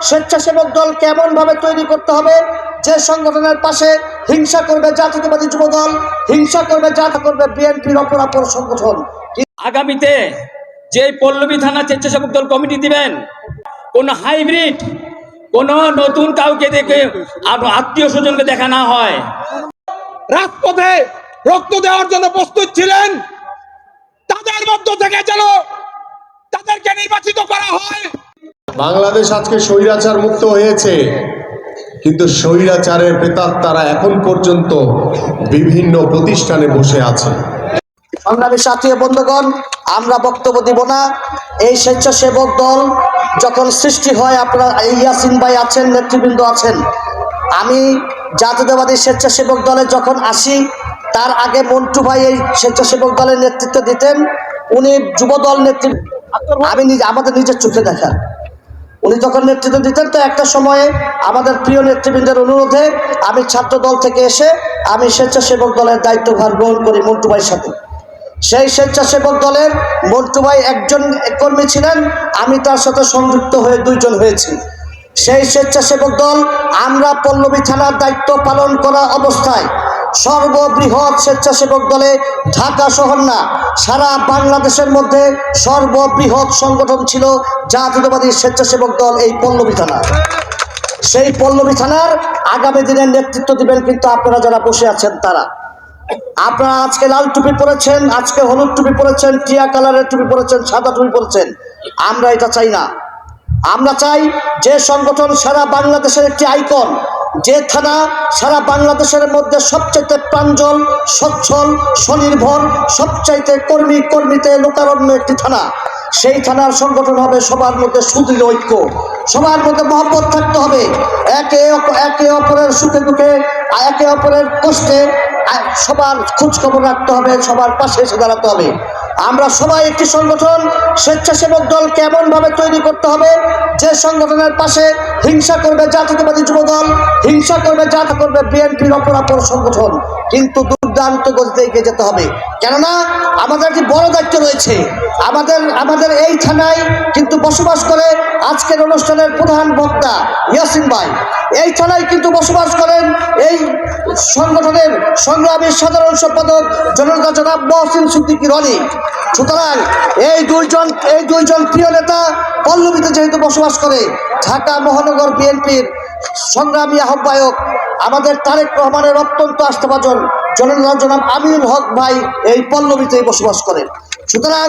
স্বেচ্ছাসেবক দল কেমন ভাবে তৈরি করতে হবে, যে সংগঠনের পাশে হিংসা করবে জাতীয়তাবাদী যুব দল, হিংসা করবে করবে বিএনপির অপরাপর সংগঠন। আগামীতে যে পল্লবী থানা স্বেচ্ছাসেবক দল কমিটি দিবেন, কোন হাইব্রিড, কোন নতুন কাউকে দেখে আত্মীয় স্বজনকে দেখা না হয়। রাজপথে রক্ত দেওয়ার জন্য প্রস্তুত ছিলেন, তাদের মধ্য থেকে যেন তাদেরকে নির্বাচিত করা হয়। বাংলাদেশ আজকে স্বৈরাচার মুক্ত হয়েছে, কিন্তু স্বৈরাচারের প্রেতাত্মারা এখন পর্যন্ত বিভিন্ন প্রতিষ্ঠানে বসে আছে। সংগ্রামী সাথী বন্ধুগণ, আমরা বক্তব্য দিব না। এই স্বেচ্ছাসেবক দল যখন সৃষ্টি হয়, আপনারা ইয়াসিন ভাই আছেন, নেতৃবৃন্দ আছেন, আমি জাতীয়তাবাদী স্বেচ্ছাসেবক দলে যখন আসি তার আগে মন্টু ভাই এই স্বেচ্ছাসেবক দলের নেতৃত্ব দিতেন। উনি যুব দল নেতৃত্ব, আমি আমাদের নিজের চোখে দেখা, উনি যখন নেতৃত্ব দিতেন, তো একটা সময়ে আমাদের প্রিয় নেতৃবৃন্দের অনুরোধে আমি ছাত্র দল থেকে এসে আমি স্বেচ্ছাসেবক দলের দায়িত্বভার গ্রহণ করি মন্টু ভাইয়ের সাথে। সেই স্বেচ্ছাসেবক দলের মন্টু ভাই একজন কর্মী ছিলেন, আমি তার সাথে সংযুক্ত হয়ে দুইজন হয়েছি। সেই স্বেচ্ছাসেবক দল আমরা পল্লবী থানার দায়িত্ব পালন করা অবস্থায় সর্ববৃহৎ স্বেচ্ছাসেবক দলে ঢাকা শহর না, সারা বাংলাদেশের মধ্যে সর্ববৃহৎ সংগঠন ছিল জাতীয়তাবাদী স্বেচ্ছাসেবক দল এই পল্লবী থানা। সেই পল্লবী থানার আগামী দিনের নেতৃত্ব দিবেন কিন্তু আপনারা যারা বসে আছেন তারা। আপনারা আজকে লাল টুপি পরেছেন, আজকে হলুদ টুপি পরেছেন, টিয়া কালারের টুপি পরেছেন, সাদা টুপি পরেছেন, আমরা এটা চাই না। আমরা চাই যে সংগঠন সারা বাংলাদেশের একটি আইকন, যে থানা সারা বাংলাদেশের মধ্যে সবচাইতে প্রাঞ্জল, সচ্ছল, স্বনির্ভর, সবচাইতে কর্মীতে লোকারণ্য একটি থানা, সেই থানার সংগঠন হবে সবার মধ্যে সুদৃঢ় ঐক্য, সবার মধ্যে মহব্বত থাকতে হবে, একে অপরের সুখে দুঃখে, একে অপরের কষ্টে সবার খোঁজ খবর রাখতে হবে, সবার পাশে এসে দাঁড়াতে হবে। আমরা সবাই একটি সংগঠন। স্বেচ্ছাসেবক দল কেমন ভাবে তৈরি করতে হবে, যে সংগঠনের পাশে হিংসা করবে জাতীয়তাবাদী যুব দল, হিংসা করবে বিএনপির অপরাপর সংগঠন, কিন্তু দুর্দান্ত গতিতে এগিয়ে যেতে হবে। কেননা আমাদের একটি বড় দায়িত্ব রয়েছে। আমাদের এই থানায় কিন্তু বসবাস করে আজকের অনুষ্ঠানের প্রধান বক্তা ইয়াসিন ভাই, এই থানায় কিন্তু বসবাস করেন এই সংগঠনের সংগ্রামী সাধারণ সম্পাদক জনতা জনাব মহসিন সিদ্দিকী রনি। সুতরাং এই দুইজন প্রিয় নেতা পল্লবীতে যেহেতু বসবাস করে, ঢাকা মহানগর বিএনপির সংগ্রামী আহ্বায়ক আমাদের তারেক রহমানের অত্যন্ত আস্থাভাজন জনাব আমিনুল হক ভাই এই পল্লবীতেই বসবাস করেন। সুতরাং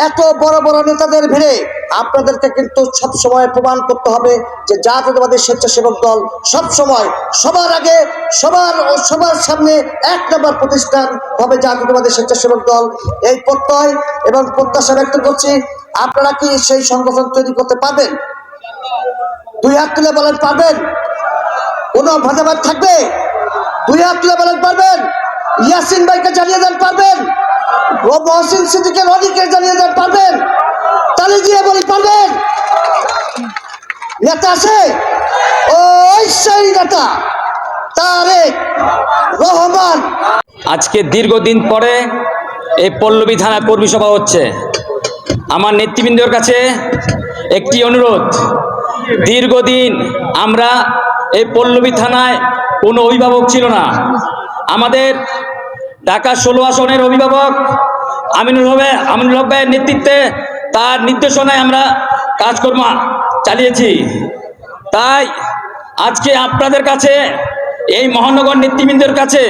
এত বড় বড় নেতাদের ভিড়ে আপনাদেরকে কিন্তু সবসময় প্রমাণ করতে হবে যে জাতীয়তাবাদী স্বেচ্ছাসেবক দল সবসময় সবার আগে, সবার সামনে এক নম্বর প্রতিষ্ঠান হবে জাতীয়তাবাদী স্বেচ্ছাসেবক দল। এই প্রত্যয় এবং প্রত্যাশা ব্যক্ত করছি। আপনারা কি সেই সংগঠন তৈরি করতে পারবেন? দুই হাত তুলে বলেন পারবেন? কোনো ভাজাভাজ থাকবে? দুই হাত তুলে বলেন পারবেন? ইয়াসিন ভাইকে জানিয়ে দেন পারবেন? ও মহসিন সিদ্দিকী রনিকে জানিয়ে দেন পারবেন? তালি দিয়ে বলি পারবেন? নেতা আছে, ওই সেই নেতা তারেক রহমান। আজকে দীর্ঘদিন পরে এই পল্লবী থানা কর্মী সভা হচ্ছে। আমার নেতৃবৃন্দের কাছে একটি অনুরোধ, দীর্ঘদিন আমরা এই পল্লবী থানায় কোনো অভিভাবক ছিল না। আমাদের ঢাকা 16 আসনের অভিভাবক আমিনুল হক ভাইয়ের নেতৃত্বে, তার নির্দেশনায় আমরা কাজকর্ম চালিয়েছি। তাই আজকে আপনাদের কাছে, এই মহানগর নেতৃবৃন্দের কাছে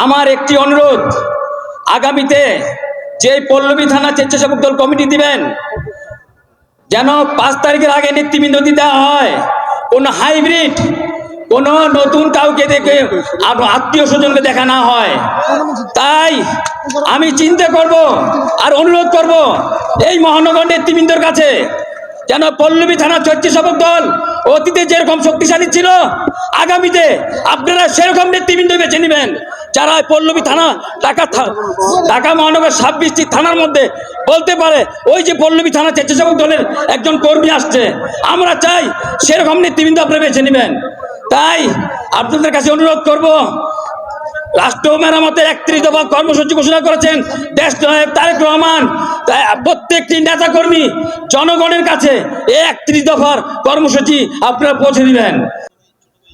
আমার একটি অনুরোধ, আগামীতে যে পল্লবী থানা স্বেচ্ছাসেবক দল কমিটি দিবেন, যেন 5 তারিখের আগে নেতৃবৃন্দ দেওয়া হয়। কোন হাইব্রিড, কোন নতুন কাউকে দেখে আত্মীয় স্বজনকে দেখা না হয়। তাই আমি চিন্তা করব আর অনুরোধ করব এই মহানগর নেতৃবৃন্দের কাছে, যেন পল্লবী থানা স্বেচ্ছাসেবক দল অতীতে যেরকম শক্তিশালী ছিল, আগামীতে আপনারা সেরকম নেতৃবৃন্দ বেছে নেবেন, যারা পল্লবী থানা ঢাকা মহানগর 26টি থানার মধ্যে বলতে পারে ওই যে পল্লবী থানা স্বেচ্ছাসেবক দলের একজন কর্মী আসছে। আমরা চাই সেরকম নেতৃবৃন্দ আপনারা বেছে নেবেন। তাই আপনাদের কাছে অনুরোধ করব, রাষ্ট্র মেরামতের 31 দফা কর্মসূচি ঘোষণা করেছেন দেশনায়ক তারেক রহমান। তাই প্রত্যেকটি নেতাকর্মী জনগণের কাছে এই 31 দফার কর্মসূচি আপনারা পৌঁছে দিবেন।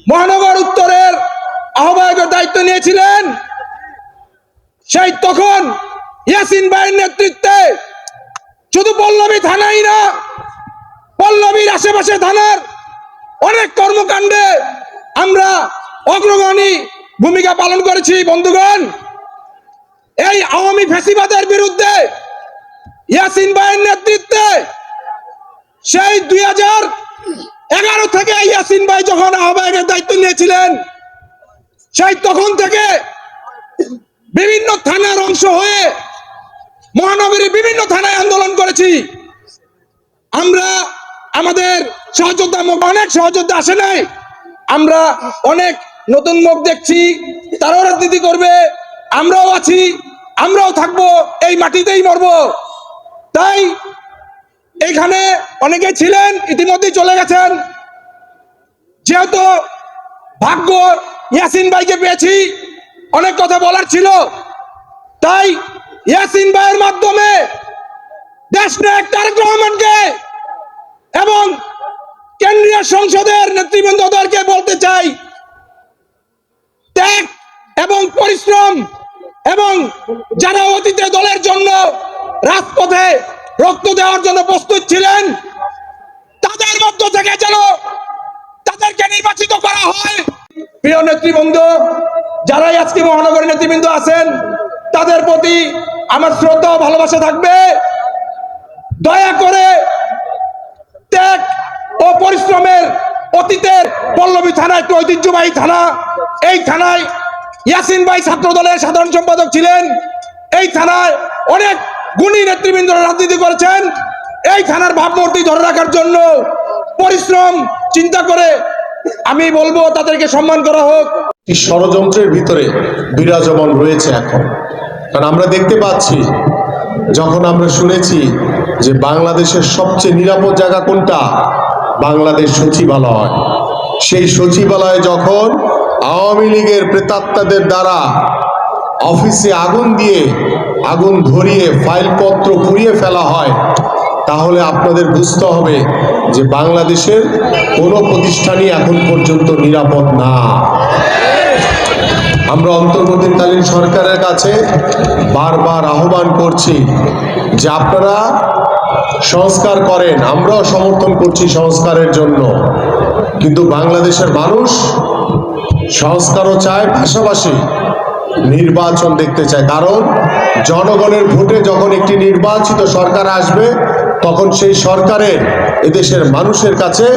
মহানগর উত্তরের আহ্বায়কের দায়িত্ব নিয়েছিলেন সেই তখন ইয়াসিন ভাইয়ের নেতৃত্বে শুধু পল্লবী থানাই না, পল্লবীর আশেপাশে থানার অনেক কর্মকাণ্ডে আমরা অগ্রগণী ভূমিকা পালন করেছি। বন্ধুগণ, এই আওয়ামী ফ্যাসিবাদের বিরুদ্ধে ইয়াসিন ভাইয়ের নেতৃত্বে সেই 2011 থেকে ইয়াসিন ভাই যখন আহ্বায়কের দায়িত্ব নিয়েছিলেন সেই তখন থেকে বিভিন্ন থানার অংশ হয়ে মহানগরীর বিভিন্ন থানায় আন্দোলন করেছি। আমরা আমাদের সহযোদ্ধা অনেক সহযোদ্ধা আসে নাই, আমরা অনেক নতুন মুখ দেখছি, তারাও রাজনীতি করবে, আমরাও আছি, আমরাও থাকবো, এই মাটিতেই মরবো। তাই এখানে অনেকে ছিলেন, ইতিমধ্যেই চলে গেছেন। যেহেতু ভাগ্য ইয়াসিন ভাইকে পেয়েছি, অনেক কথা বলার ছিল, তাই ইয়াসিন ভাইয়ের মাধ্যমে দেশনায়ক তারেক রহমানকে এবং কেন্দ্রীয় সংসদের নেতৃবৃন্দদেরকে বলতে চাই, ত্যাগ এবং পরিশ্রম এবং যারা অতীতে দলের জন্য রাজপথে রক্ত দেওয়ার জন্য প্রস্তুত ছিলেন তাদের মধ্য থেকে যেন তাদেরকে নির্বাচিত করা হয়। প্রিয় নেতৃবৃন্দ, যারাই আজকে মহানগরের নেতৃবৃন্দ আছেন তাদের প্রতি আমার শ্রদ্ধা ও ভালোবাসা থাকবে। দয়া করে ত্যাগ ও পরিশ্রমের অতীতের পল্লবী থানা একটি ঐতিহ্যবাহী থানা, এই থানায় ইয়াসিন ভাই ছাত্র দলের সাধারণ সম্পাদক ছিলেন, এই থানায় অনেক গুণী নেতৃবৃন্দরা রাজনীতি করেছেন। এই থানার ভাবমূর্তি ধরে রাখার জন্য পরিশ্রম চিন্তা করে আমি বলবো তাদেরকে সম্মান করা হোক। এই ষড়যন্ত্রের ভিতরে বিরাজমান রয়েছে এখন, কারণ আমরা দেখতে পাচ্ছি, যখন আমরা শুনেছি যে বাংলাদেশের সবচেয়ে নিরাপদ জায়গা কোনটা, বাংলাদেশ সচিবালয়, সেই সচিবালয়ে যখন আওয়ামী লীগের প্রেতাত্মাদের দ্বারা অফিসে আগুন ধরিয়ে ফাইলপত্র পুড়িয়ে ফেলা হয়, তাহলে আপনাদের বুঝতে হবে যে বাংলাদেশের কোনো প্রতিষ্ঠানই এখন পর্যন্ত নিরাপদ না। আমরা অন্তর্বর্তীকালীন সরকারের কাছে বারবার আহ্বান করছি যে আপনারা সংস্কার করেন, আমরাও সমর্থন করছি সংস্কারের জন্য, কিন্তু বাংলাদেশের মানুষ সংস্কারও চায়, পাশাপাশি নির্বাচন দেখতে চায়। কারণ জনগণের ভোটে যখন একটি নির্বাচিত সরকার আসবে তখন সেই সরকারের এদেশের মানুষের কাছে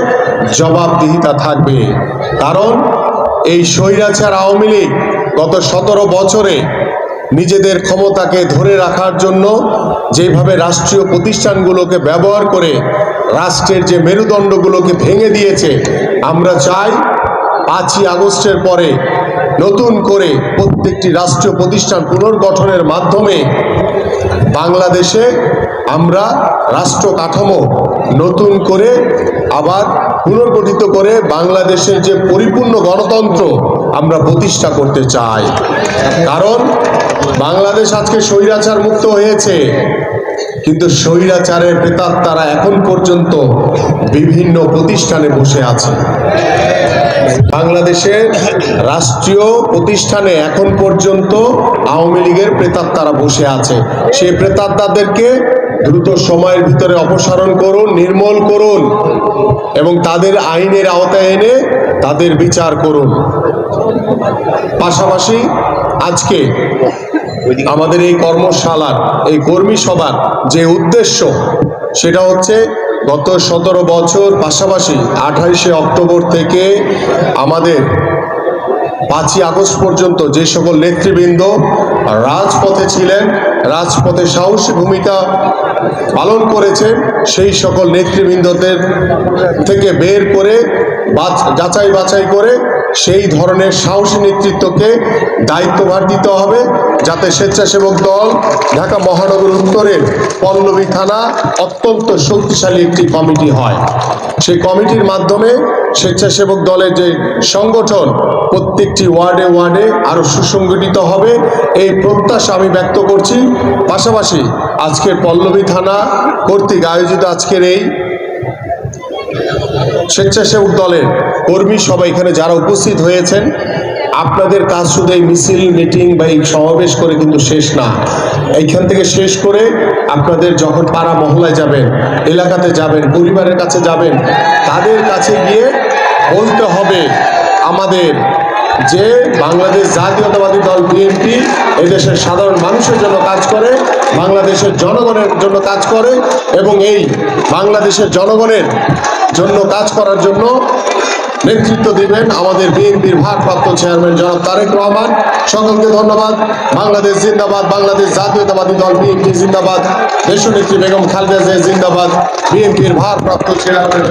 জবাবদিহিতা থাকবে। কারণ এই স্বৈরাচার আওয়ামী লীগ গত 17 বছরে নিজেদের ক্ষমতাকে ধরে রাখার জন্য যেভাবে রাষ্ট্রীয় প্রতিষ্ঠানগুলোকে ব্যবহার করে রাষ্ট্রের যে মেরুদণ্ডগুলোকে ভেঙে দিয়েছে, আমরা চাই 5ই আগস্টের পরে নতুন করে প্রত্যেকটি রাষ্ট্রীয় প্রতিষ্ঠান পুনর্গঠনের মাধ্যমে বাংলাদেশে আমরা রাষ্ট্র কাঠামো নতুন করে আবার পুনর্গঠিত করে বাংলাদেশের যে পরিপূর্ণ গণতন্ত্র আমরা প্রতিষ্ঠা করতে চাই। কারণ বাংলাদেশ আজকে স্বৈরাচার মুক্ত হয়েছে, কিন্তু স্বৈরাচারের প্রেতাত্মারা এখন পর্যন্ত বিভিন্ন প্রতিষ্ঠানে বসে আছে। বাংলাদেশের রাষ্ট্রীয় প্রতিষ্ঠানে এখন পর্যন্ত আওয়ামী লীগের প্রেতাত্মারা বসে আছে। সেই প্রেতাত্মাদেরকে দ্রুত সময়ের ভিতরে অপসারণ করুন, নির্মূল করুন এবং তাদের আইনের আওতায় এনে তাদের বিচার করুন। পাশাপাশি আজকে আমাদের এই কর্মশালার, এই কর্মী সভার যে উদ্দেশ্য, সেটা হচ্ছে গত 17 বছর, পাশাপাশি 28শে অক্টোবর থেকে আমাদের 5ই আগস্ট পর্যন্ত যে সকল নেতৃবৃন্দ রাজপথে ছিলেন, রাজপথে সাহসী ভূমিকা পালন করেছেন, সেই সকল নেতৃবৃন্দদের থেকে বের করে যাচাই বাছাই করে সেই ধরনের সাহসী নেতৃত্বকে দায়িত্বভার দিতে হবে যাতে স্বেচ্ছাসেবক দল ঢাকা মহানগর উত্তরের পল্লবী থানা অত্যন্ত শক্তিশালী একটি কমিটি হয়। সেই কমিটির মাধ্যমে স্বেচ্ছাসেবক দলের যে সংগঠন প্রত্যেকটি ওয়ার্ডে ওয়ার্ডে আরো সুসংগঠিত হবে, এই প্রত্যাশা আমি ব্যক্ত করছি। পাশাপাশি আজকের পল্লবী থানা কর্তৃক আয়োজিত আজকের এই স্বেচ্ছাসেবক দলের কর্মী সবাই এখানে যারা উপস্থিত হয়েছেন, আপনাদের কাজ শুধু এই মিছিল মিটিং বা এই সমাবেশ করে কিন্তু শেষ না। এইখান থেকে শেষ করে আপনাদের যখন পাড়া মহল্লায় যাবেন, এলাকাতে যাবেন, পরিবারের কাছে যাবেন, তাদের কাছে গিয়ে বলতে হবে আমাদের যে বাংলাদেশ জাতীয়তাবাদী দল বিএনপি এদেশের সাধারণ মানুষের জন্য কাজ করে, বাংলাদেশের জনগণের জন্য কাজ করে এবং এই বাংলাদেশের জনগণের জন্য কাজ করার জন্য নেতৃত্ব দিবেন আমাদের বিএনপির ভারপ্রাপ্ত চেয়ারম্যান জনাব তারেক রহমান। সকলকে ধন্যবাদ। বাংলাদেশ জিন্দাবাদ, বাংলাদেশ জাতীয়তাবাদী দল বিএনপি জিন্দাবাদ, দেশনেত্রী বেগম খালেদা জিয়া জিন্দাবাদ, বিএনপির ভারপ্রাপ্ত চেয়ারম্যান